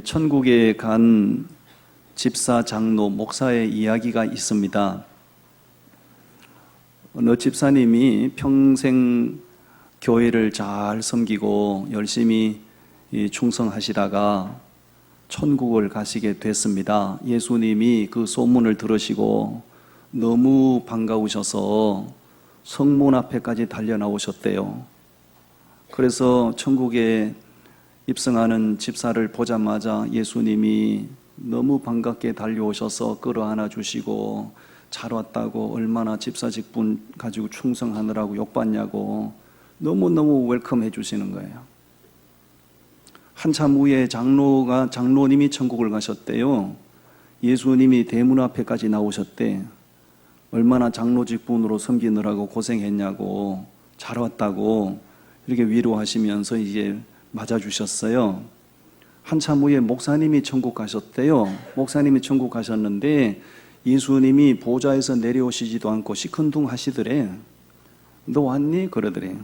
천국에 간 집사, 장로, 목사의 이야기가 있습니다. 어느 집사님이 평생 교회를 잘 섬기고 열심히 충성하시다가 천국을 가시게 됐습니다. 예수님이 그 소문을 들으시고 너무 반가우셔서 성문 앞에까지 달려나오셨대요. 그래서 천국에 입성하는 집사를 보자마자 예수님이 너무 반갑게 달려오셔서 끌어안아 주시고 잘 왔다고, 얼마나 집사 직분 가지고 충성하느라고 욕받냐고 너무너무 웰컴해 주시는 거예요. 한참 후에 장로님이 천국을 가셨대요. 예수님이 대문 앞에까지 나오셨대. 얼마나 장로 직분으로 섬기느라고 고생했냐고, 잘 왔다고 이렇게 위로하시면서 이제 맞아주셨어요. 한참 후에 목사님이 천국 가셨대요. 목사님이 천국 가셨는데 예수님이 보좌에서 내려오시지도 않고 시큰둥 하시더래. 너 왔니? 그러더래.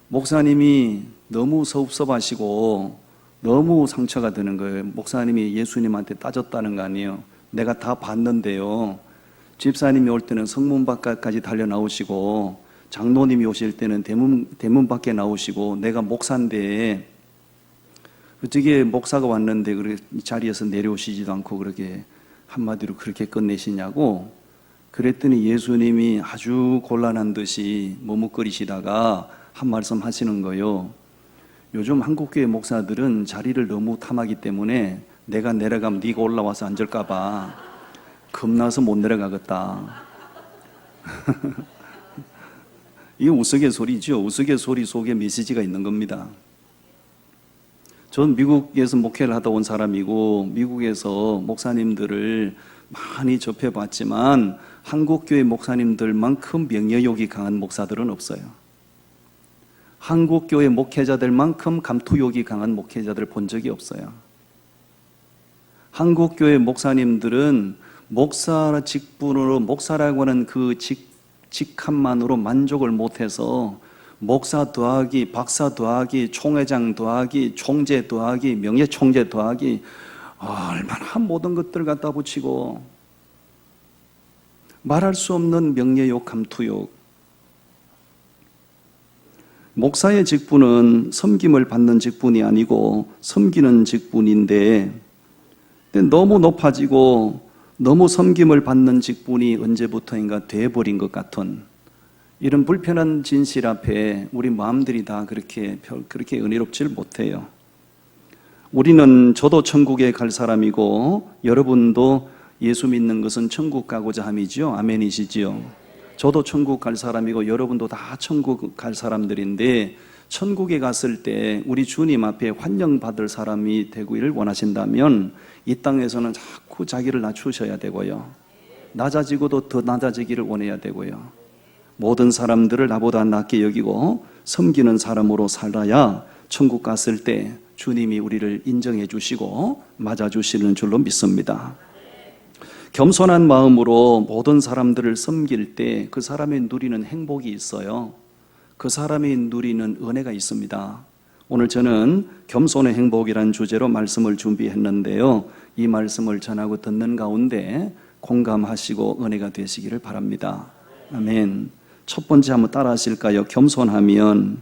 목사님이 너무 섭섭하시고 너무 상처가 드는 거예요. 목사님이 예수님한테 따졌다는 거 아니에요. 내가 다 봤는데요. 집사님이 올 때는 성문 밖까지 달려 나오시고, 장로님이 오실 때는 대문 밖에 나오시고, 내가 목사인데 어떻게 목사가 왔는데 그렇게 자리에서 내려오시지도 않고 그렇게 한마디로 그렇게 끝내시냐고. 그랬더니 예수님이 아주 곤란한 듯이 머뭇거리시다가 한 말씀 하시는 거예요. 요즘 한국교회 목사들은 자리를 너무 탐하기 때문에 내가 내려가면 네가 올라와서 앉을까 봐 겁나서 못 내려가겠다. 이게 우스갯소리죠. 우스갯소리 속에 메시지가 있는 겁니다. 전 미국에서 목회를 하다 온 사람이고 미국에서 목사님들을 많이 접해봤지만 한국교회 목사님들만큼 명예욕이 강한 목사들은 없어요. 한국교회 목회자들만큼 감투욕이 강한 목회자들 본 적이 없어요. 한국교회 목사님들은 목사 직분으로, 목사라고 하는 그 직함만으로 만족을 못해서 목사 더하기, 박사 더하기, 총회장 더하기, 총재 더하기, 명예총재 더하기, 얼마나 모든 것들을 갖다 붙이고 말할 수 없는 명예욕, 감투욕. 목사의 직분은 섬김을 받는 직분이 아니고 섬기는 직분인데, 너무 높아지고 너무 섬김을 받는 직분이 언제부터인가 돼버린 것 같은 이런 불편한 진실 앞에 우리 마음들이 다 그렇게 은혜롭지를 못해요. 우리는, 저도 천국에 갈 사람이고 여러분도 예수 믿는 것은 천국 가고자 함이지요. 아멘이시지요. 저도 천국 갈 사람이고 여러분도 다 천국 갈 사람들인데, 천국에 갔을 때 우리 주님 앞에 환영받을 사람이 되기를 원하신다면 이 땅에서는 자꾸 자기를 낮추셔야 되고요, 낮아지고도 더 낮아지기를 원해야 되고요, 모든 사람들을 나보다 낮게 여기고 섬기는 사람으로 살아야 천국 갔을 때 주님이 우리를 인정해 주시고 맞아 주시는 줄로 믿습니다. 겸손한 마음으로 모든 사람들을 섬길 때 그 사람이 누리는 행복이 있어요. 그 사람이 누리는 은혜가 있습니다. 오늘 저는 겸손의 행복이라는 주제로 말씀을 준비했는데요, 이 말씀을 전하고 듣는 가운데 공감하시고 은혜가 되시기를 바랍니다. 아멘. 첫 번째 한번 따라 하실까요? 겸손하면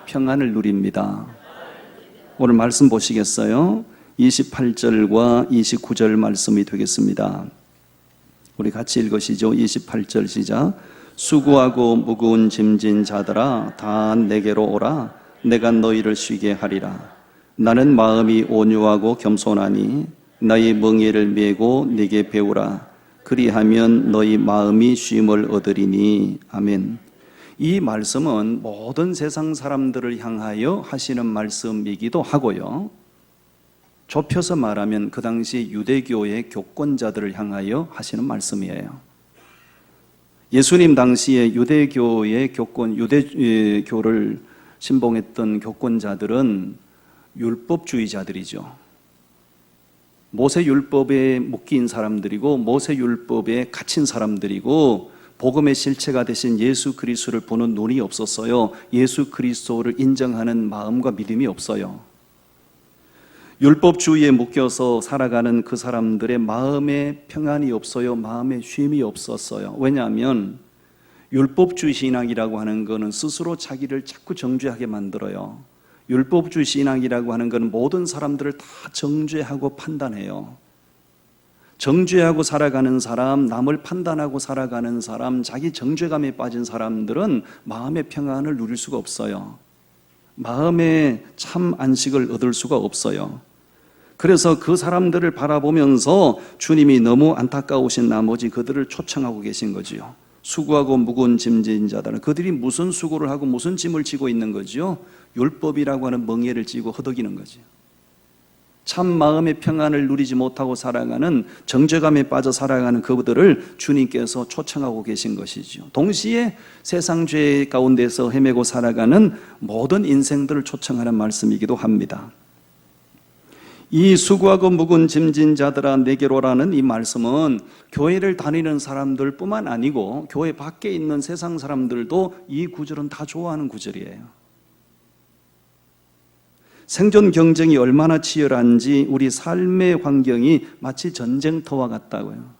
평안을 누립니다. 오늘 말씀 보시겠어요? 28절과 29절 말씀이 되겠습니다. 우리 같이 읽으시죠. 28절 시작. 수고하고 무거운 짐진 자들아 다 내게로 오라. 내가 너희를 쉬게 하리라. 나는 마음이 온유하고 겸손하니 너희 멍에를 메고 네게 배우라. 그리하면 너희 마음이 쉼을 얻으리니. 아멘. 이 말씀은 모든 세상 사람들을 향하여 하시는 말씀이기도 하고요, 좁혀서 말하면 그 당시 유대교의 교권자들을 향하여 하시는 말씀이에요. 예수님 당시에 유대교의 유대교를 신봉했던 교권자들은 율법주의자들이죠. 모세율법에 묶인 사람들이고 모세율법에 갇힌 사람들이고 복음의 실체가 되신 예수 그리스도를 보는 눈이 없었어요. 예수 그리스도를 인정하는 마음과 믿음이 없어요. 율법주의에 묶여서 살아가는 그 사람들의 마음에 평안이 없어요. 마음에 쉼이 없었어요. 왜냐하면 율법주의 신앙이라고 하는 것은 스스로 자기를 자꾸 정죄하게 만들어요. 율법주의 신앙이라고 하는 것은 모든 사람들을 다 정죄하고 판단해요. 정죄하고 살아가는 사람, 남을 판단하고 살아가는 사람, 자기 정죄감에 빠진 사람들은 마음의 평안을 누릴 수가 없어요. 마음에 참 안식을 얻을 수가 없어요. 그래서 그 사람들을 바라보면서 주님이 너무 안타까우신 나머지 그들을 초청하고 계신 거지요. 수고하고 무거운 짐진 자들은, 그들이 무슨 수고를 하고 무슨 짐을 지고 있는 거지요? 율법이라고 하는 멍에를 쥐고 허덕이는 거지요. 참 마음의 평안을 누리지 못하고 살아가는, 정죄감에 빠져 살아가는 그들을 주님께서 초청하고 계신 것이죠. 동시에 세상 죄 가운데서 헤매고 살아가는 모든 인생들을 초청하는 말씀이기도 합니다. 이 수고하고 무거운 짐진 자들아 내게로라는 이 말씀은 교회를 다니는 사람들뿐만 아니고 교회 밖에 있는 세상 사람들도 이 구절은 다 좋아하는 구절이에요. 생존 경쟁이 얼마나 치열한지 우리 삶의 환경이 마치 전쟁터와 같다고요.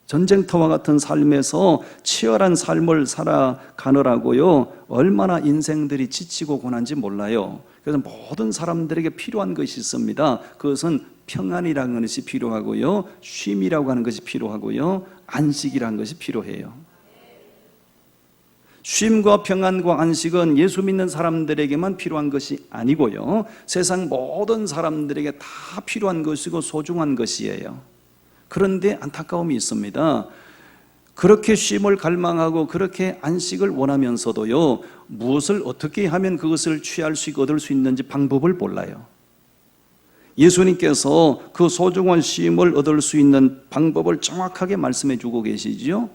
전쟁터와 같은 삶에서 치열한 삶을 살아가느라고요, 얼마나 인생들이 지치고 고난지 몰라요. 그래서 모든 사람들에게 필요한 것이 있습니다. 그것은 평안이라는 것이 필요하고요, 쉼이라고 하는 것이 필요하고요, 안식이라는 것이 필요해요. 쉼과 평안과 안식은 예수 믿는 사람들에게만 필요한 것이 아니고요, 세상 모든 사람들에게 다 필요한 것이고 소중한 것이에요. 그런데 안타까움이 있습니다. 그렇게 쉼을 갈망하고 그렇게 안식을 원하면서도요, 무엇을 어떻게 하면 그것을 취할 수 있고 얻을 수 있는지 방법을 몰라요. 예수님께서 그 소중한 쉼을 얻을 수 있는 방법을 정확하게 말씀해 주고 계시죠.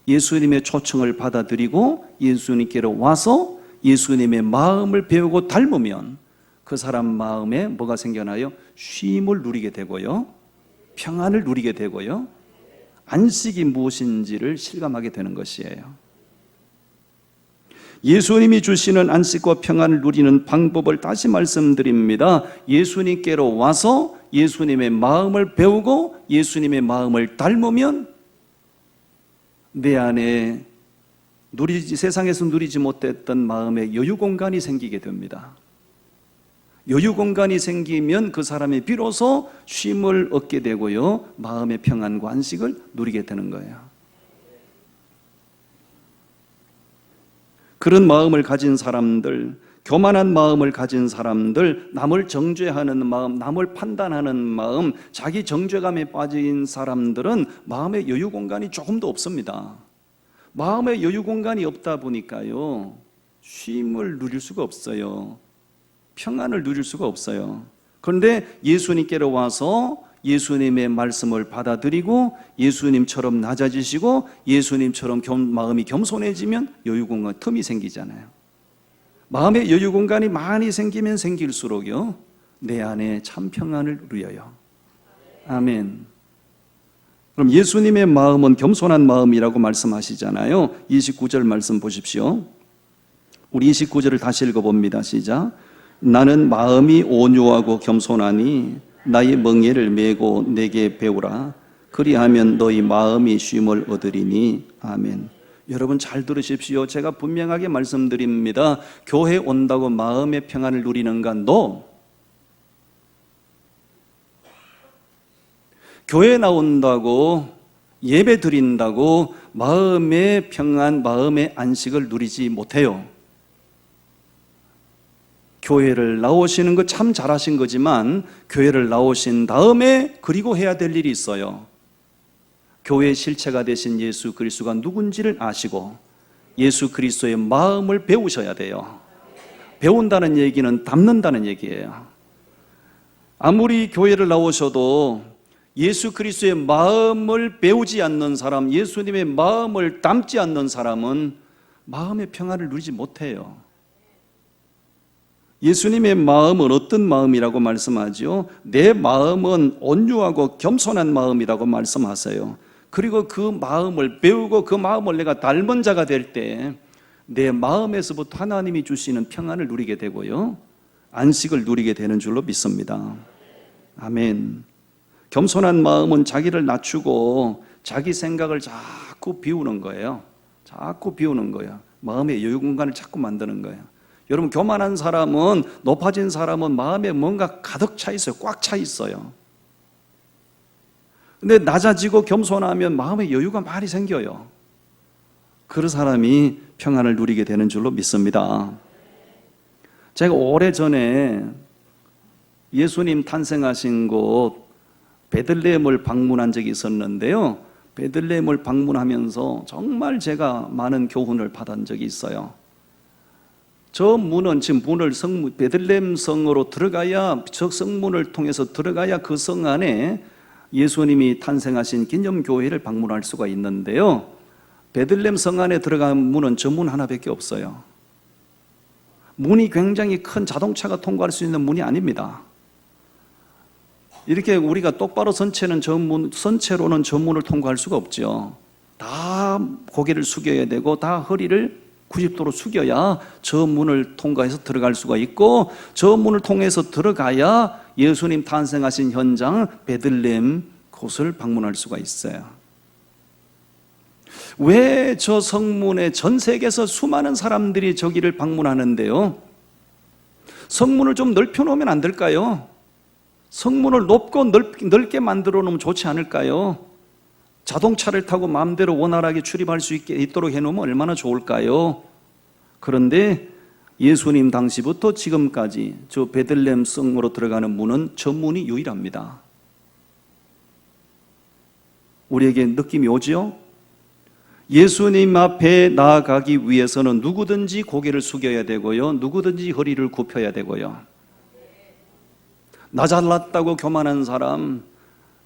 예수님의 초청을 받아들이고 예수님께로 와서 예수님의 마음을 배우고 닮으면 그 사람 마음에 뭐가 생겨나요? 쉼을 누리게 되고요, 평안을 누리게 되고요, 안식이 무엇인지를 실감하게 되는 것이에요. 예수님이 주시는 안식과 평안을 누리는 방법을 다시 말씀드립니다. 예수님께로 와서 예수님의 마음을 배우고 예수님의 마음을 닮으면 내 안에 세상에서 누리지 못했던 마음의 여유 공간이 생기게 됩니다. 여유 공간이 생기면 그 사람이 비로소 쉼을 얻게 되고요, 마음의 평안과 안식을 누리게 되는 거예요. 그런 마음을 가진 사람들, 교만한 마음을 가진 사람들, 남을 정죄하는 마음, 남을 판단하는 마음, 자기 정죄감에 빠진 사람들은 마음의 여유 공간이 조금도 없습니다. 마음의 여유 공간이 없다 보니까요, 쉼을 누릴 수가 없어요. 평안을 누릴 수가 없어요. 그런데 예수님께로 와서 예수님의 말씀을 받아들이고 예수님처럼 낮아지시고 예수님처럼 마음이 겸손해지면 여유 공간, 틈이 생기잖아요. 마음의 여유 공간이 많이 생기면 생길수록요, 내 안에 참 평안을 누려요. 아멘. 그럼 예수님의 마음은 겸손한 마음이라고 말씀하시잖아요. 29절 말씀 보십시오. 우리 29절을 다시 읽어봅니다. 시작. 나는 마음이 온유하고 겸손하니 나의 멍에를 메고 내게 배우라. 그리하면 너희 마음이 쉼을 얻으리니. 아멘. 여러분 잘 들으십시오. 제가 분명하게 말씀드립니다. 교회 온다고 마음의 평안을 누리는가? No. 교회 나온다고, 예배 드린다고 마음의 평안, 마음의 안식을 누리지 못해요. 교회를 나오시는 거 참 잘하신 거지만 교회를 나오신 다음에 그리고 해야 될 일이 있어요. 교회의 실체가 되신 예수 그리스도가 누군지를 아시고 예수 그리스도의 마음을 배우셔야 돼요. 배운다는 얘기는 담는다는 얘기예요. 아무리 교회를 나오셔도 예수 그리스도의 마음을 배우지 않는 사람, 예수님의 마음을 담지 않는 사람은 마음의 평안을 누리지 못해요. 예수님의 마음은 어떤 마음이라고 말씀하죠? 내 마음은 온유하고 겸손한 마음이라고 말씀하세요. 그리고 그 마음을 배우고 그 마음을 내가 닮은 자가 될 때 내 마음에서부터 하나님이 주시는 평안을 누리게 되고요, 안식을 누리게 되는 줄로 믿습니다. 아멘. 겸손한 마음은 자기를 낮추고 자기 생각을 자꾸 비우는 거예요. 자꾸 비우는 거예요. 마음의 여유 공간을 자꾸 만드는 거예요. 여러분, 교만한 사람은, 높아진 사람은 마음에 뭔가 가득 차 있어요. 꽉 차 있어요. 근데 낮아지고 겸손하면 마음의 여유가 많이 생겨요. 그런 사람이 평안을 누리게 되는 줄로 믿습니다. 제가 오래전에 예수님 탄생하신 곳 베들레헴을 방문한 적이 있었는데요. 베들레헴을 방문하면서 정말 제가 많은 교훈을 받은 적이 있어요. 저 문은 지금 베들레헴 성으로 들어가야, 저 성문을 통해서 들어가야 그 성 안에 예수님이 탄생하신 기념교회를 방문할 수가 있는데요. 베들레헴 성 안에 들어간 문은 저 문 하나밖에 없어요. 문이 굉장히 큰 자동차가 통과할 수 있는 문이 아닙니다. 이렇게 우리가 똑바로 선체로는 저 문을 통과할 수가 없죠. 다 고개를 숙여야 되고 다 허리를 90도로 숙여야 저 문을 통과해서 들어갈 수가 있고, 저 문을 통해서 들어가야 예수님 탄생하신 현장 베들레헴 곳을 방문할 수가 있어요. 왜 저 성문에 전 세계에서 수많은 사람들이 저기를 방문하는데요? 성문을 좀 넓혀 놓으면 안 될까요? 성문을 높고 넓게 만들어 놓으면 좋지 않을까요? 자동차를 타고 마음대로 원활하게 출입할 수 있도록 해놓으면 얼마나 좋을까요? 그런데 예수님 당시부터 지금까지 저 베들레헴 성으로 들어가는 문은 저 문이 유일합니다. 우리에게 느낌이 오죠? 예수님 앞에 나아가기 위해서는 누구든지 고개를 숙여야 되고요, 누구든지 허리를 굽혀야 되고요. 나 잘났다고 교만한 사람,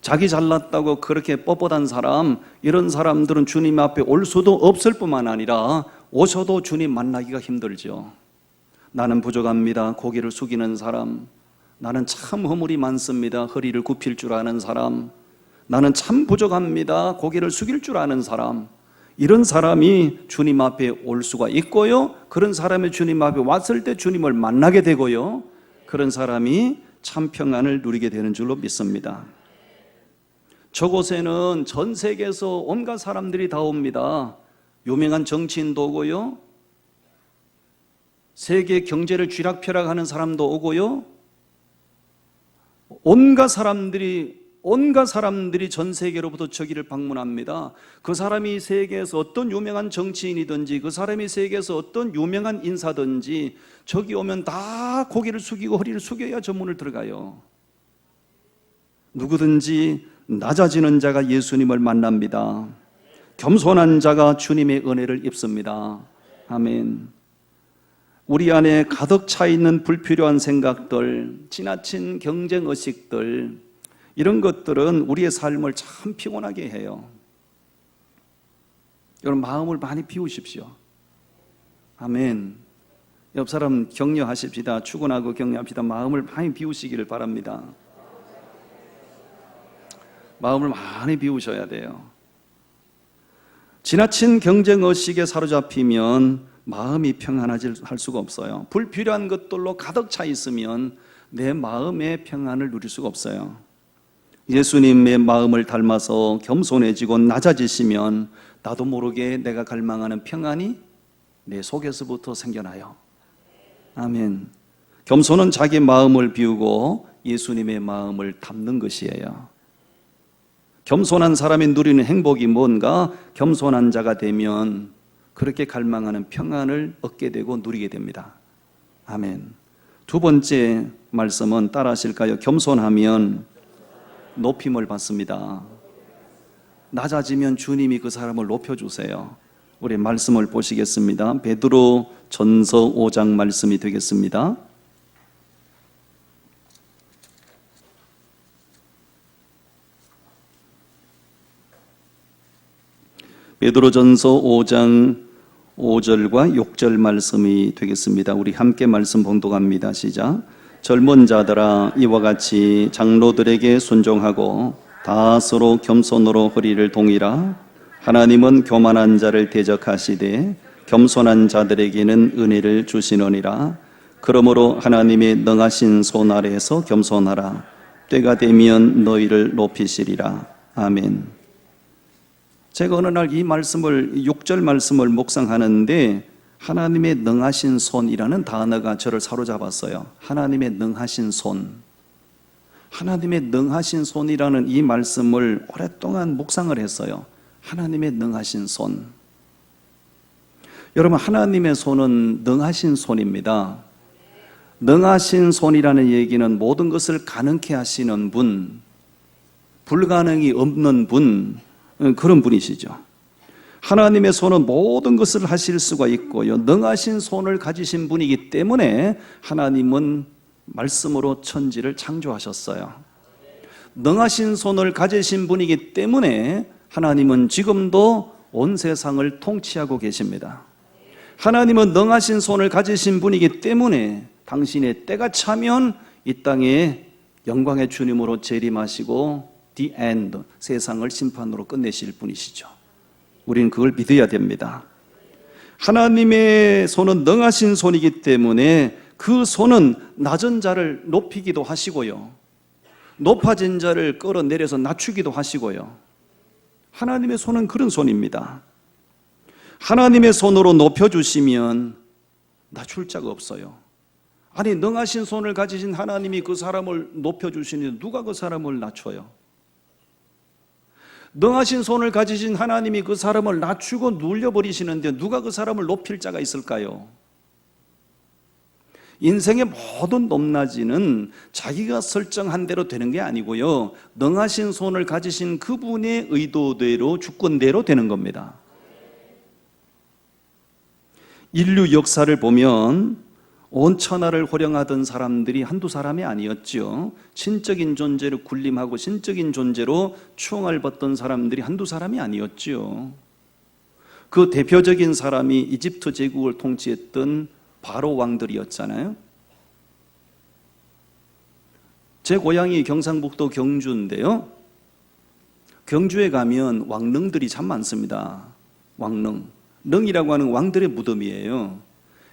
자기 잘났다고 그렇게 뻣뻣한 사람, 이런 사람들은 주님 앞에 올 수도 없을 뿐만 아니라 오셔도 주님 만나기가 힘들죠. 나는 부족합니다. 고개를 숙이는 사람, 나는 참 허물이 많습니다. 허리를 굽힐 줄 아는 사람, 나는 참 부족합니다. 고개를 숙일 줄 아는 사람, 이런 사람이 주님 앞에 올 수가 있고요, 그런 사람이 주님 앞에 왔을 때 주님을 만나게 되고요, 그런 사람이 참 평안을 누리게 되는 줄로 믿습니다. 저곳에는 전 세계에서 온갖 사람들이 다 옵니다. 유명한 정치인도 오고요, 세계 경제를 쥐락펴락하는 사람도 오고요, 온갖 사람들이 전 세계로부터 저기를 방문합니다. 그 사람이 세계에서 어떤 유명한 정치인이든지, 그 사람이 세계에서 어떤 유명한 인사든지 저기 오면 다 고개를 숙이고 허리를 숙여야 저 문을 들어가요. 누구든지 낮아지는 자가 예수님을 만납니다. 겸손한 자가 주님의 은혜를 입습니다. 아멘. 우리 안에 가득 차 있는 불필요한 생각들, 지나친 경쟁의식들, 이런 것들은 우리의 삶을 참 피곤하게 해요. 여러분, 마음을 많이 비우십시오. 아멘. 옆 사람 격려하십시다. 축원하고 격려합시다. 마음을 많이 비우시기를 바랍니다. 마음을 많이 비우셔야 돼요. 지나친 경쟁의식에 사로잡히면 마음이 평안하지 할 수가 없어요. 불필요한 것들로 가득 차 있으면 내 마음의 평안을 누릴 수가 없어요. 예수님의 마음을 닮아서 겸손해지고 낮아지시면 나도 모르게 내가 갈망하는 평안이 내 속에서부터 생겨나요. 아멘. 겸손은 자기 마음을 비우고 예수님의 마음을 담는 것이에요. 겸손한 사람이 누리는 행복이 뭔가? 겸손한 자가 되면 그렇게 갈망하는 평안을 얻게 되고 누리게 됩니다. 아멘. 두 번째 말씀은 따라하실까요? 겸손하면 높임을 받습니다. 낮아지면 주님이 그 사람을 높여주세요. 우리 말씀을 보시겠습니다. 베드로 전서 5장 말씀이 되겠습니다. 베드로 전서 5장 5절과 6절 말씀이 되겠습니다. 우리 함께 말씀 봉독합니다. 시작. 젊은 자들아, 이와 같이 장로들에게 순종하고 다 서로 겸손으로 허리를 동이라. 하나님은 교만한 자를 대적하시되 겸손한 자들에게는 은혜를 주시느니라. 그러므로 하나님의 능하신 손 아래에서 겸손하라. 때가 되면 너희를 높이시리라. 아멘. 제가 어느 날 이 말씀을 6절 말씀을 묵상하는데 하나님의 능하신 손이라는 단어가 저를 사로잡았어요. 하나님의 능하신 손. 하나님의 능하신 손이라는 이 말씀을 오랫동안 묵상을 했어요. 하나님의 능하신 손. 여러분, 하나님의 손은 능하신 손입니다. 능하신 손이라는 얘기는 모든 것을 가능케 하시는 분, 불가능이 없는 분, 그런 분이시죠. 하나님의 손은 모든 것을 하실 수가 있고요. 능하신 손을 가지신 분이기 때문에 하나님은 말씀으로 천지를 창조하셨어요. 능하신 손을 가지신 분이기 때문에 하나님은 지금도 온 세상을 통치하고 계십니다. 하나님은 능하신 손을 가지신 분이기 때문에 당신의 때가 차면 이 땅에 영광의 주님으로 재림하시고 the end, 세상을 심판으로 끝내실 분이시죠. 우리는 그걸 믿어야 됩니다. 하나님의 손은 능하신 손이기 때문에 그 손은 낮은 자를 높이기도 하시고요, 높아진 자를 끌어내려서 낮추기도 하시고요. 하나님의 손은 그런 손입니다. 하나님의 손으로 높여주시면 낮출 자가 없어요. 아니, 능하신 손을 가지신 하나님이 그 사람을 높여주시니 누가 그 사람을 낮춰요? 능하신 손을 가지신 하나님이 그 사람을 낮추고 눌려버리시는데 누가 그 사람을 높일 자가 있을까요? 인생의 모든 높낮이는 자기가 설정한 대로 되는 게 아니고요, 능하신 손을 가지신 그분의 의도대로, 주권대로 되는 겁니다. 인류 역사를 보면 온 천하를 호령하던 사람들이 한두 사람이 아니었죠. 신적인 존재로 군림하고 신적인 존재로 추앙을 받던 사람들이 한두 사람이 아니었죠. 그 대표적인 사람이 이집트 제국을 통치했던 바로 왕들이었잖아요. 제 고향이 경상북도 경주인데요, 경주에 가면 왕릉들이 참 많습니다. 왕릉, 릉이라고 하는 왕들의 무덤이에요.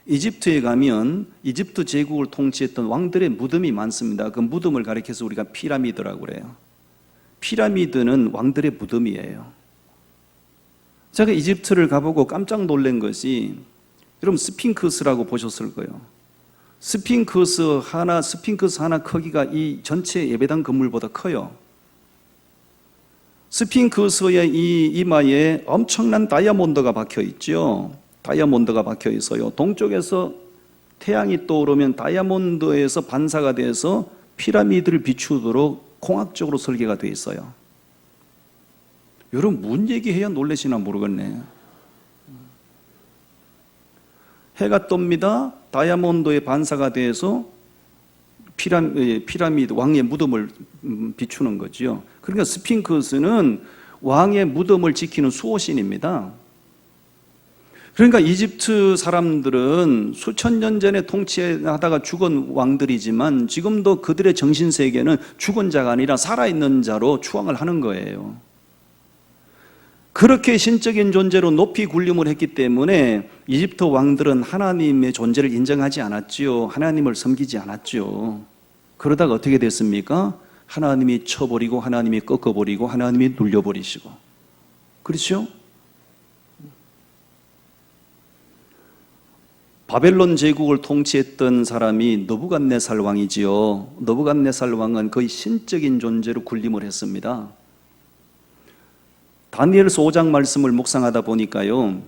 이집트에 가면 이집트 제국을 통치했던 왕들의 무덤이 많습니다. 그 무덤을 가리켜서 우리가 피라미드라고 그래요. 피라미드는 왕들의 무덤이에요. 제가 이집트를 가보고 깜짝 놀란 것이, 여러분 스핑크스라고 보셨을 거예요. 스핑크스 하나 크기가 이 전체 예배당 건물보다 커요. 스핑크스의 이 이마에 엄청난 다이아몬드가 박혀 있죠. 다이아몬드가 박혀 있어요. 동쪽에서 태양이 떠오르면 다이아몬드에서 반사가 돼서 피라미드를 비추도록 공학적으로 설계가 되어 있어요. 여러분, 뭔 얘기해야 놀라시나 모르겠네. 해가 뜹니다. 다이아몬드의 반사가 돼서 피라미드, 왕의 무덤을 비추는 거죠. 그러니까 스핑크스는 왕의 무덤을 지키는 수호신입니다. 그러니까 이집트 사람들은 수천 년 전에 통치하다가 죽은 왕들이지만 지금도 그들의 정신세계는 죽은 자가 아니라 살아있는 자로 추앙을 하는 거예요. 그렇게 신적인 존재로 높이 군림을 했기 때문에 이집트 왕들은 하나님의 존재를 인정하지 않았지요. 하나님을 섬기지 않았지요. 그러다가 어떻게 됐습니까? 하나님이 쳐버리고 하나님이 꺾어버리고 하나님이 눌려버리시고. 그렇죠? 바벨론 제국을 통치했던 사람이 느부갓네살 왕이지요. 느부갓네살 왕은 거의 신적인 존재로 군림을 했습니다. 다니엘서 5장 말씀을 묵상하다 보니까요,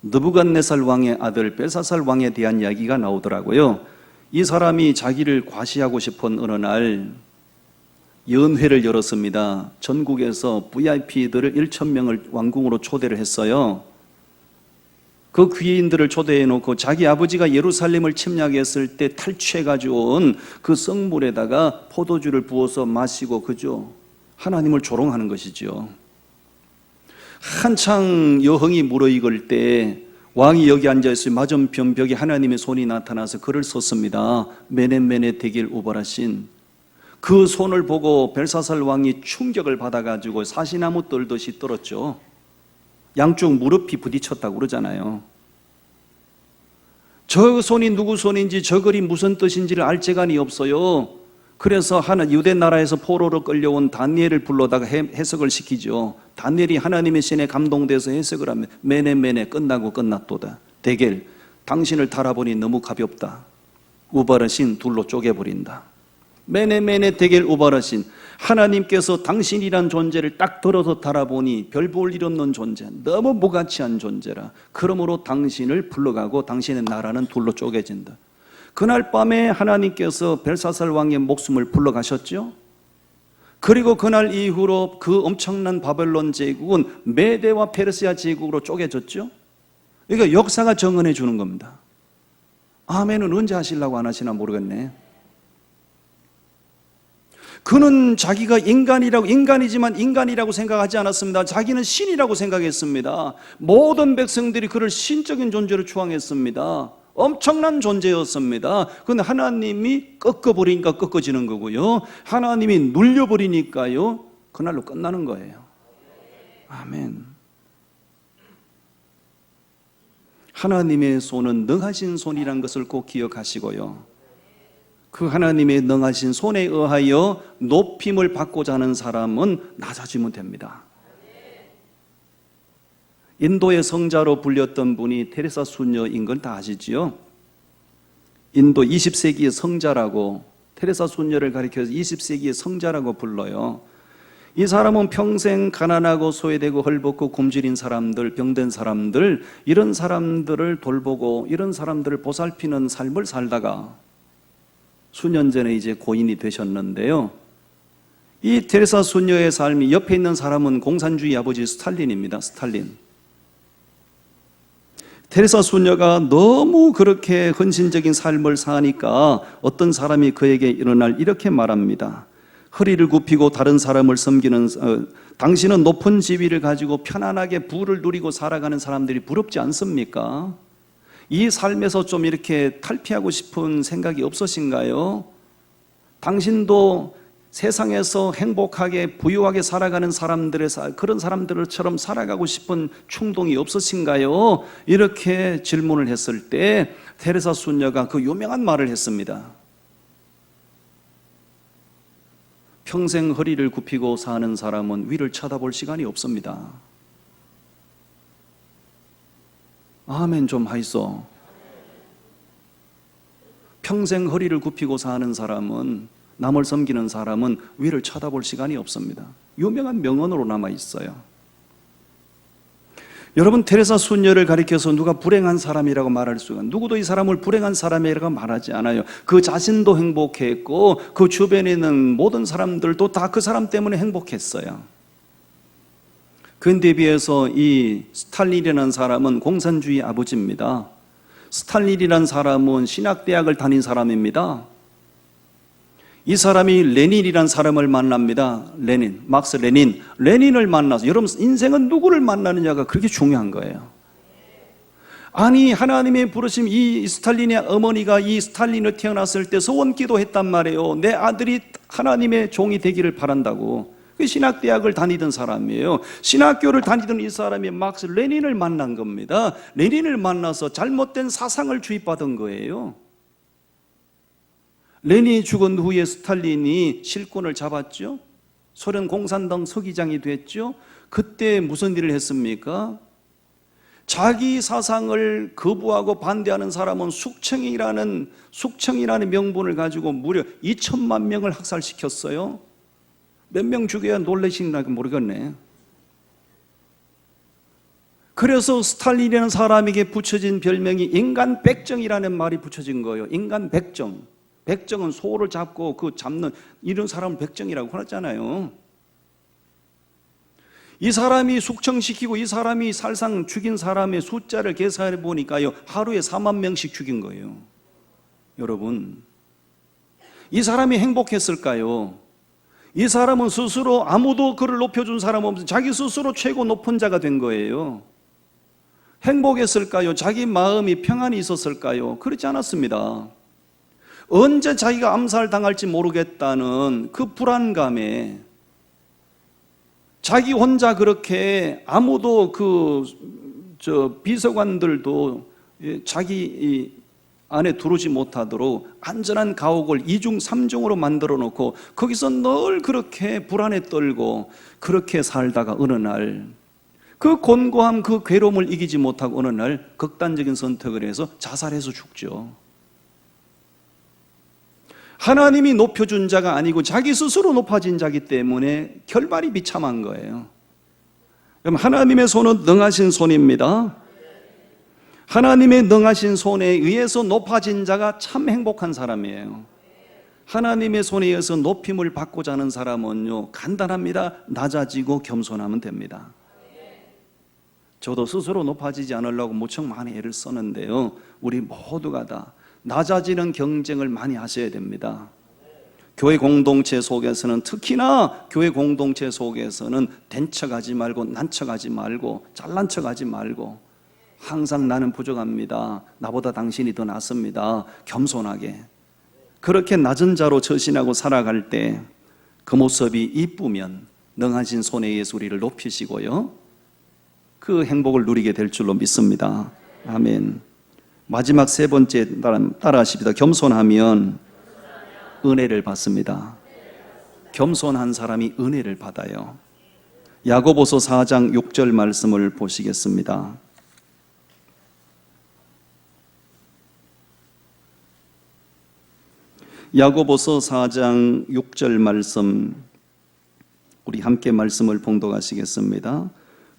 느부갓네살 왕의 아들 벨사살 왕에 대한 이야기가 나오더라고요. 이 사람이 자기를 과시하고 싶은 어느 날 연회를 열었습니다. 전국에서 VIP들을 1,000명을 왕궁으로 초대를 했어요. 그 귀인들을 초대해 놓고 자기 아버지가 예루살렘을 침략했을 때 탈취해 가지고 온 그 성물에다가 포도주를 부어서 마시고, 그죠? 하나님을 조롱하는 것이죠. 한창 여흥이 무르익을 때 왕이 여기 앉아있어요. 맞은편 벽에 하나님의 손이 나타나서 글을 썼습니다. 메넷메넷 되길 우발하신. 그 손을 보고 벨사살 왕이 충격을 받아가지고 사시나무 떨듯이 떨었죠. 양쪽 무릎이 부딪혔다고 그러잖아요. 저 손이 누구 손인지 저 글이 무슨 뜻인지를 알 재간이 없어요. 그래서 유대 나라에서 포로로 끌려온 다니엘을 불러다가 해석을 시키죠. 다니엘이 하나님의 신에 감동돼서 해석을 하면 메네 끝나고 끝났도다. 데겔 당신을 달아보니 너무 가볍다. 우바르신 둘로 쪼개버린다. 메네 데겔 우바르신 하나님께서 당신이란 존재를 딱 들어서 달아보니 별 볼 일 없는 존재, 너무 무가치한 존재라. 그러므로 당신을 불러가고 당신의 나라는 둘로 쪼개진다. 그날 밤에 하나님께서 벨사살 왕의 목숨을 불러가셨죠. 그리고 그날 이후로 그 엄청난 바벨론 제국은 메대와 페르시아 제국으로 쪼개졌죠. 그러니까 역사가 정언해 주는 겁니다. 아멘은 언제 하시려고 안 하시나 모르겠네. 그는 자기가 인간이지만 인간이라고 생각하지 않았습니다. 자기는 신이라고 생각했습니다. 모든 백성들이 그를 신적인 존재로 추앙했습니다. 엄청난 존재였습니다. 그런데 하나님이 꺾어버리니까 꺾어지는 거고요. 하나님이 눌려버리니까요, 그날로 끝나는 거예요. 아멘. 하나님의 손은 능하신 손이란 것을 꼭 기억하시고요. 그 하나님의 능하신 손에 의하여 높임을 받고자 하는 사람은 낮아지면 됩니다. 인도의 성자로 불렸던 분이 테레사 수녀인 건 다 아시지요? 인도 20세기의 성자라고, 테레사 수녀를 가리켜서 20세기의 성자라고 불러요. 이 사람은 평생 가난하고 소외되고 헐벗고 굶주린 사람들, 병든 사람들, 이런 사람들을 돌보고 이런 사람들을 보살피는 삶을 살다가 수년 전에 이제 고인이 되셨는데요. 이 테레사 수녀의 삶이, 옆에 있는 사람은 공산주의 아버지 스탈린입니다. 스탈린. 테레사 수녀가 너무 그렇게 헌신적인 삶을 사니까 어떤 사람이 그에게 일어날 이렇게 말합니다. 허리를 굽히고 다른 사람을 섬기는 당신은 높은 지위를 가지고 편안하게 부를 누리고 살아가는 사람들이 부럽지 않습니까? 이 삶에서 좀 이렇게 탈피하고 싶은 생각이 없으신가요? 당신도 세상에서 행복하게 부유하게 살아가는 그런 사람들처럼 살아가고 싶은 충동이 없으신가요? 이렇게 질문을 했을 때 테레사 수녀가 그 유명한 말을 했습니다. 평생 허리를 굽히고 사는 사람은 위를 쳐다볼 시간이 없습니다. 아멘 좀 하이소. 평생 허리를 굽히고 사는 사람은, 남을 섬기는 사람은 위를 쳐다볼 시간이 없습니다. 유명한 명언으로 남아 있어요. 여러분, 테레사 수녀를 가리켜서 누가 불행한 사람이라고 말할 수가, 누구도 이 사람을 불행한 사람이라고 말하지 않아요. 그 자신도 행복했고 그 주변에 있는 모든 사람들도 다 그 사람 때문에 행복했어요. 그런데 비해서 이 스탈린이라는 사람은 공산주의 아버지입니다. 스탈린이라는 사람은 신학대학을 다닌 사람입니다. 이 사람이 레닌이라는 사람을 만납니다. 막스 레닌을 만나서, 여러분 인생은 누구를 만나느냐가 그렇게 중요한 거예요. 아니, 하나님의 부르심, 이 스탈린의 어머니가 이 스탈린을 태어났을 때 소원 기도했단 말이에요. 내 아들이 하나님의 종이 되기를 바란다고. 그 신학대학을 다니던 사람이에요. 신학교를 다니던 이 사람이 막스 레닌을 만난 겁니다. 레닌을 만나서 잘못된 사상을 주입받은 거예요. 레닌이 죽은 후에 스탈린이 실권을 잡았죠. 소련 공산당 서기장이 됐죠. 그때 무슨 일을 했습니까? 자기 사상을 거부하고 반대하는 사람은 숙청이라는 명분을 가지고 무려 2천만 명을 학살시켰어요. 몇 명 죽여야 놀라시나 모르겠네. 그래서 스탈린이라는 사람에게 붙여진 별명이 인간 백정이라는 말이 붙여진 거예요. 인간 백정. 백정은 소를 잡고 그 잡는 이런 사람을 백정이라고 하잖아요. 이 사람이 숙청시키고 이 사람이 살상 죽인 사람의 숫자를 계산해 보니까요, 하루에 4만 명씩 죽인 거예요. 여러분, 이 사람이 행복했을까요? 이 사람은 스스로 아무도 그를 높여준 사람 없어 자기 스스로 최고 높은 자가 된 거예요. 행복했을까요? 자기 마음이 평안이 있었을까요? 그렇지 않았습니다. 언제 자기가 암살당할지 모르겠다는 그 불안감에 자기 혼자 그렇게 아무도 비서관들도 자기 안에 들어오지 못하도록 안전한 가옥을 2중 3중으로 만들어 놓고 거기서 늘 그렇게 불안에 떨고 그렇게 살다가 어느 날 그 곤고함, 그 괴로움을 이기지 못하고 어느 날 극단적인 선택을 해서 자살해서 죽죠. 하나님이 높여준 자가 아니고 자기 스스로 높아진 자기 때문에 결말이 비참한 거예요. 그럼 하나님의 손은 능하신 손입니다. 하나님의 능하신 손에 의해서 높아진 자가 참 행복한 사람이에요. 하나님의 손에 의해서 높임을 받고자 하는 사람은요, 간단합니다. 낮아지고 겸손하면 됩니다. 저도 스스로 높아지지 않으려고 무척 많이 애를 썼는데요, 우리 모두가 다 낮아지는 경쟁을 많이 하셔야 됩니다. 교회 공동체 속에서는, 특히나 교회 공동체 속에서는 된 척하지 말고 난 척하지 말고 잘난 척하지 말고 항상 나는 부족합니다, 나보다 당신이 더 낫습니다, 겸손하게 그렇게 낮은 자로 처신하고 살아갈 때 그 모습이 이쁘면 능하신 손에 의해서 우리를 높이시고요, 그 행복을 누리게 될 줄로 믿습니다. 아멘. 마지막 세 번째 따라하십니다. 겸손하면 은혜를 받습니다. 겸손한 사람이 은혜를 받아요. 야고보서 4장 6절 말씀을 보시겠습니다. 야고보서 4장 6절 말씀, 우리 함께 말씀을 봉독하시겠습니다.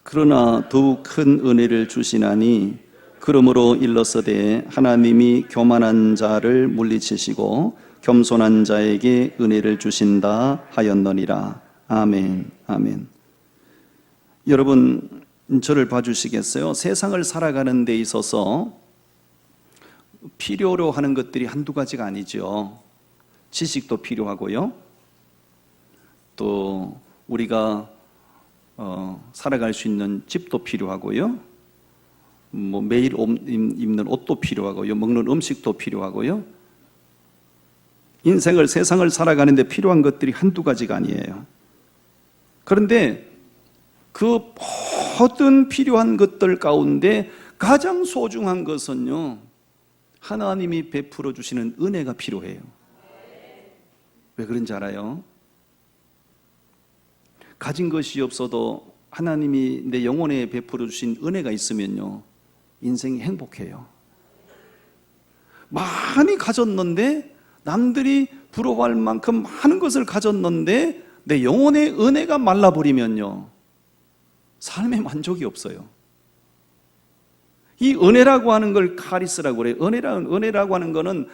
그러나 더욱 큰 은혜를 주시나니 그러므로 일러서되 하나님이 교만한 자를 물리치시고 겸손한 자에게 은혜를 주신다 하였느니라. 아멘. 아멘. 여러분, 저를 봐주시겠어요? 세상을 살아가는 데 있어서 필요로 하는 것들이 한두 가지가 아니죠. 지식도 필요하고요, 또 우리가 살아갈 수 있는 집도 필요하고요, 매일 입는 옷도 필요하고요, 먹는 음식도 필요하고요. 인생을, 세상을 살아가는데 필요한 것들이 한두 가지가 아니에요. 그런데 그 모든 필요한 것들 가운데 가장 소중한 것은요, 하나님이 베풀어 주시는 은혜가 필요해요. 왜 그런지 알아요? 가진 것이 없어도 하나님이 내 영혼에 베풀어 주신 은혜가 있으면요, 인생이 행복해요. 많이 가졌는데, 남들이 부러워할 만큼 많은 것을 가졌는데 내 영혼의 은혜가 말라버리면요, 삶에 만족이 없어요. 이 은혜라고 하는 걸 카리스라고 그래요. 은혜라고 하는 거는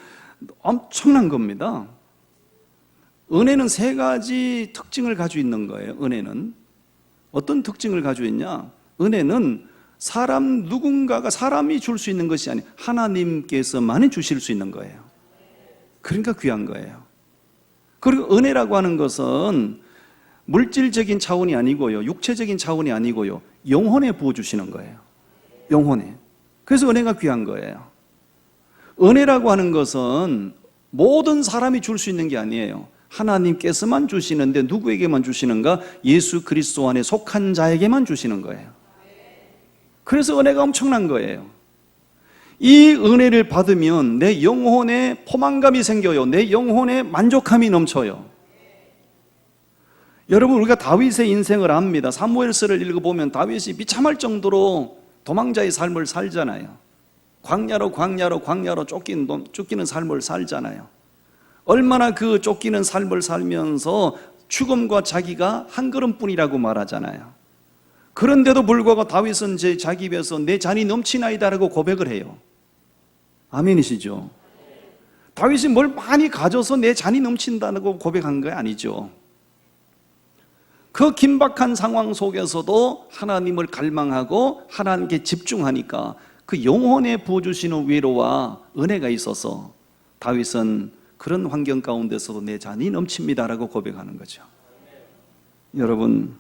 엄청난 겁니다. 은혜는 세 가지 특징을 가지고 있는 거예요. 은혜는 어떤 특징을 가지고 있냐? 은혜는 누군가가 사람이 줄 수 있는 것이 아니에요. 하나님께서만이 주실 수 있는 거예요. 그러니까 귀한 거예요. 그리고 은혜라고 하는 것은 물질적인 차원이 아니고요, 육체적인 차원이 아니고요, 영혼에 부어주시는 거예요. 영혼에. 그래서 은혜가 귀한 거예요. 은혜라고 하는 것은 모든 사람이 줄 수 있는 게 아니에요. 하나님께서만 주시는데 누구에게만 주시는가? 예수 그리스도 안에 속한 자에게만 주시는 거예요. 그래서 은혜가 엄청난 거예요. 이 은혜를 받으면 내 영혼에 포만감이 생겨요. 내 영혼에 만족함이 넘쳐요. 여러분, 우리가 다윗의 인생을 압니다. 사무엘서를 읽어보면 다윗이 비참할 정도로 도망자의 삶을 살잖아요. 광야로 쫓기는 삶을 살잖아요. 얼마나 그 쫓기는 삶을 살면서 죽음과 자기가 한 걸음뿐이라고 말하잖아요. 그런데도 불구하고 다윗은 자기 입에서 내 잔이 넘치나이다라고 고백을 해요. 아멘이시죠? 다윗이 뭘 많이 가져서 내 잔이 넘친다고 고백한 거 아니죠. 그 긴박한 상황 속에서도 하나님을 갈망하고 하나님께 집중하니까 그 영혼에 부어주시는 위로와 은혜가 있어서 다윗은 그런 환경 가운데서도 내 잔이 넘칩니다라고 고백하는 거죠. 여러분,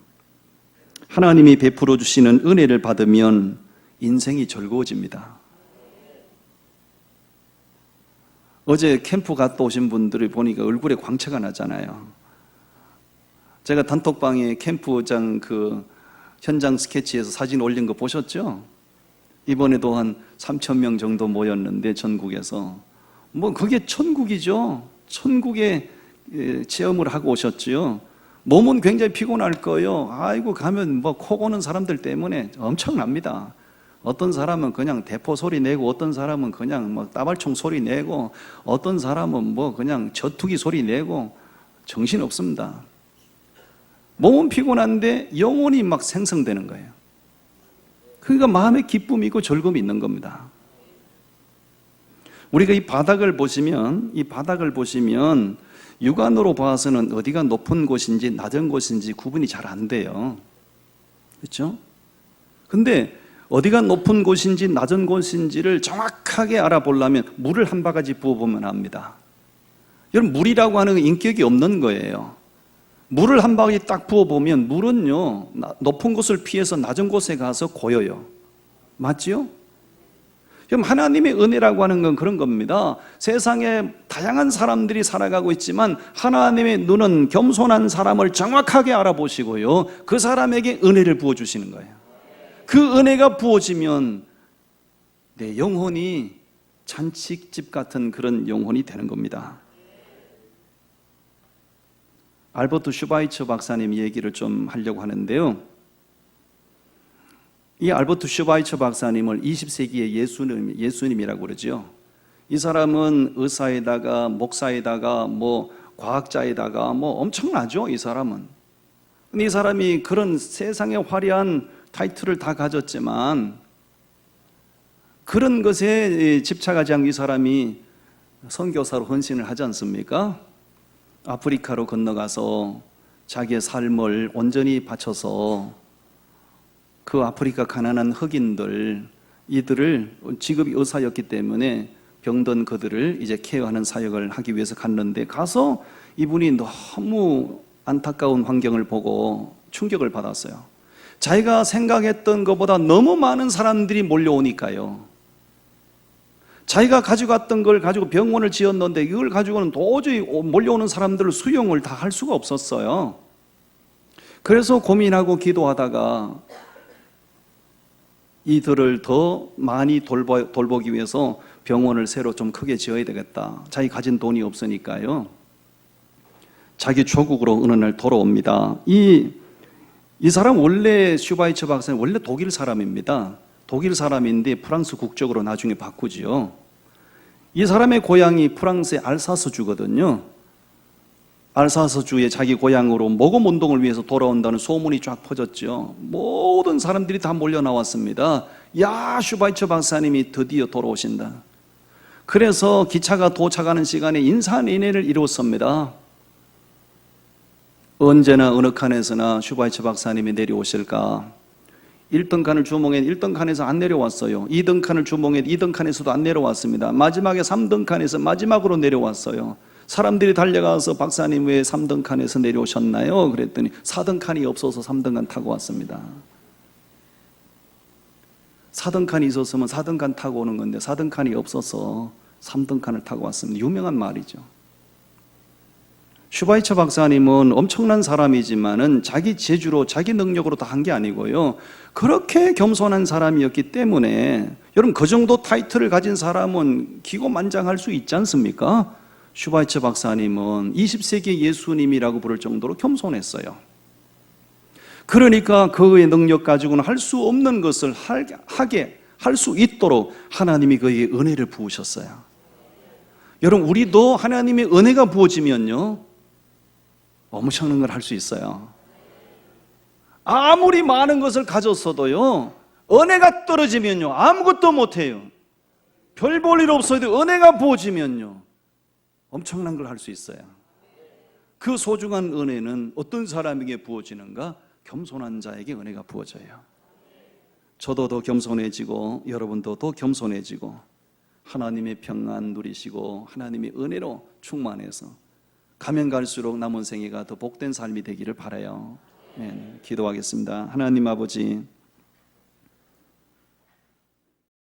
하나님이 베풀어 주시는 은혜를 받으면 인생이 즐거워집니다. 어제 캠프 갔다 오신 분들을 보니까 얼굴에 광채가 나잖아요. 제가 단톡방에 캠프장 현장 스케치해서 사진 올린 거 보셨죠? 이번에도 한 3,000명 정도 모였는데 전국에서 뭐 그게 천국이죠. 천국에 체험을 하고 오셨지요. 몸은 굉장히 피곤할 거예요. 아이고 가면 뭐 코 고는 사람들 때문에 엄청납니다. 어떤 사람은 그냥 대포 소리 내고, 어떤 사람은 그냥 뭐 따발총 소리 내고, 어떤 사람은 뭐 그냥 저투기 소리 내고, 정신 없습니다. 몸은 피곤한데 영혼이 막 생성되는 거예요. 그러니까 마음에 기쁨이 있고 즐거움이 있는 겁니다. 우리가 이 바닥을 보시면 육안으로 봐서는 어디가 높은 곳인지 낮은 곳인지 구분이 잘 안 돼요. 그렇죠? 근데 어디가 높은 곳인지 낮은 곳인지를 정확하게 알아보려면 물을 한 바가지 부어보면 압니다. 여러분, 물이라고 하는 건 인격이 없는 거예요. 물을 한 바가지 딱 부어보면 물은요, 높은 곳을 피해서 낮은 곳에 가서 고여요. 맞지요? 그럼 하나님의 은혜라고 하는 건 그런 겁니다. 세상에 다양한 사람들이 살아가고 있지만 하나님의 눈은 겸손한 사람을 정확하게 알아보시고요, 그 사람에게 은혜를 부어주시는 거예요. 그 은혜가 부어지면 내 영혼이 잔치집 같은 그런 영혼이 되는 겁니다. 알버트 슈바이처 박사님 얘기를 좀 하려고 하는데요, 이 알버트 슈바이처 박사님을 20세기의 예수님이라고 그러죠. 이 사람은 의사에다가 목사에다가 뭐 과학자에다가 뭐 엄청나죠, 이 사람은. 근데 이 사람이 그런 세상의 화려한 타이틀을 다 가졌지만 그런 것에 집착하지 않고 이 사람이 선교사로 헌신을 하지 않습니까? 아프리카로 건너가서 자기의 삶을 온전히 바쳐서 그 아프리카 가난한 흑인들, 이들을 직업이 의사였기 때문에 병든 그들을 이제 케어하는 사역을 하기 위해서 갔는데, 가서 이분이 너무 안타까운 환경을 보고 충격을 받았어요. 자기가 생각했던 것보다 너무 많은 사람들이 몰려오니까요. 자기가 가지고 왔던 걸 가지고 병원을 지었는데 이걸 가지고는 도저히 몰려오는 사람들을 수용을 다 할 수가 없었어요. 그래서 고민하고 기도하다가 이들을 더 많이 돌보기 위해서 병원을 새로 좀 크게 지어야 되겠다. 자기 가진 돈이 없으니까요. 자기 조국으로 어느 날 돌아옵니다. 이 사람 원래, 슈바이처 박사는 원래 독일 사람입니다. 독일 사람인데 프랑스 국적으로 나중에 바꾸지요. 이 사람의 고향이 프랑스의 알사스주거든요. 알사스주의 자기 고향으로 모금 운동을 위해서 돌아온다는 소문이 쫙 퍼졌죠. 모든 사람들이 다 몰려 나왔습니다. 야, 슈바이처 박사님이 드디어 돌아오신다. 그래서 기차가 도착하는 시간에 인사인해를 이루었습니다. 언제나 어느 칸에서나 슈바이처 박사님이 내려오실까? 1등 칸을 주몽해 1등 칸에서 안 내려왔어요. 2등 칸을 주몽해 2등 칸에서도 안 내려왔습니다. 마지막에 3등 칸에서 마지막으로 내려왔어요. 사람들이 달려가서 박사님 왜 3등 칸에서 내려오셨나요? 그랬더니 4등 칸이 없어서 3등 칸 타고 왔습니다. 4등 칸이 있었으면 4등 칸 타고 오는 건데 4등 칸이 없어서 3등 칸을 타고 왔습니다. 유명한 말이죠. 슈바이처 박사님은 엄청난 사람이지만은 자기 재주로 자기 능력으로 다 한 게 아니고요, 그렇게 겸손한 사람이었기 때문에, 여러분 그 정도 타이틀을 가진 사람은 기고만장할 수 있지 않습니까? 슈바이처 박사님은 20세기 예수님이라고 부를 정도로 겸손했어요. 그러니까 그의 능력 가지고는 할 수 없는 것을 할 수 있도록 하나님이 그에게 은혜를 부으셨어요. 여러분, 우리도 하나님의 은혜가 부어지면요, 엄청난 걸 할 수 있어요. 아무리 많은 것을 가졌어도요, 은혜가 떨어지면요 아무것도 못해요. 별 볼 일 없어도 은혜가 부어지면요 엄청난 걸 할 수 있어요. 그 소중한 은혜는 어떤 사람에게 부어지는가? 겸손한 자에게 은혜가 부어져요. 저도 더 겸손해지고 여러분도 더 겸손해지고 하나님의 평안 누리시고 하나님의 은혜로 충만해서 가면 갈수록 남은 생애가 더 복된 삶이 되기를 바라요. 기도하겠습니다. 하나님 아버지,